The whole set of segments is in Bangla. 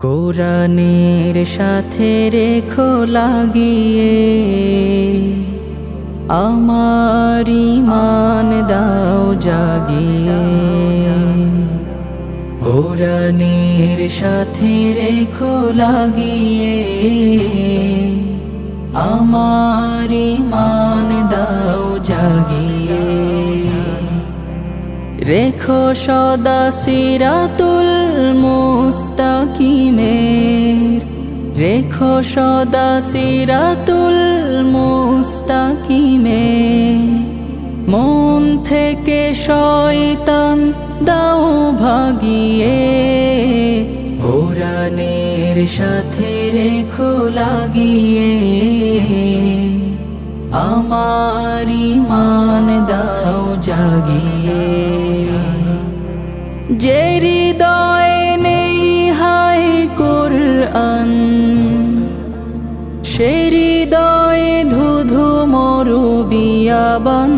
কোরআনের সাথে রেখো লাগিয়ে, আমার ঈমান দাও জাগিয়ে। কোরআনের সাথে রেখো লাগিয়ে, আমার ঈমান দাও জাগিয়ে। রেখো সদা সিরাতুল মুস্তাকিমের, রেখো সদা সিরাতুল মুস্তাকিমের। মন থেকে শয়তান দাও ভাগিয়ে, কোরআনের সাথে রেখো লাগিয়ে, আমার ঈমান দাও জাগিয়ে। যে হৃদয়ে নেই হায় কোরআন, সে হৃদয়ে ধুধু মরু বিয়াবান।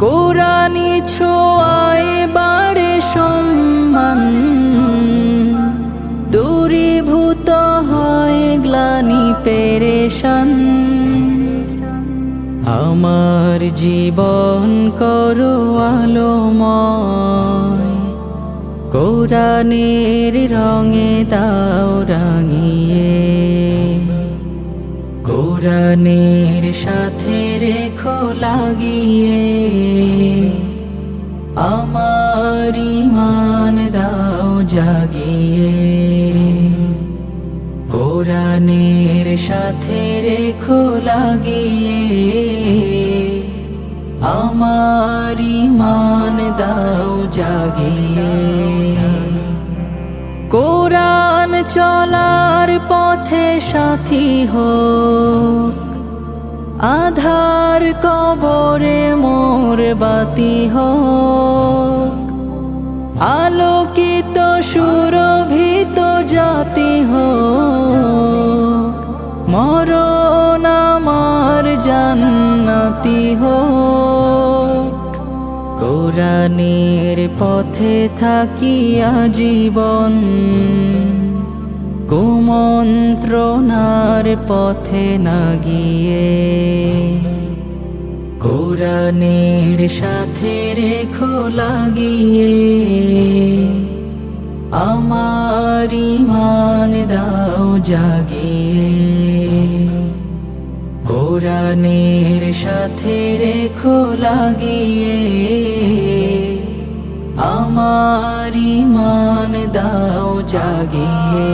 কোরআনি ছোঁয়ায় বাড়ে সম্মান, দূরীভূত হয় গ্লানি পেরেশান। আমার জীবন করো আলোময়, কোরআনের রঙে দাও রাঙিয়ে। কোরআনের সাথে রেখো লাগিয়ে, আমার ঈমান দাও জাগিয়ে। কোরআনের সাথে রেখো লাগিয়ে, আমার ঈমান দাও জাগিয়ে। কোরআন চলার পথে সাথী হোক, আধার কবরে মোর বাতি হোক। আলোকিত সুরভিত জাতি হোক, মরণ আমার জান্নাতি হোক। কোরআনের পথে থাকিয়া জীবন, কুমন্ত্রণার পথে না গিয়ে। কোরআনের সাথে রেখো লাগিয়ে, আমার ঈমান দাও জাগিয়ে। কোরআনের সাথে রেখো লাগিয়ে, আমার ঈমান দাও জাগিয়ে।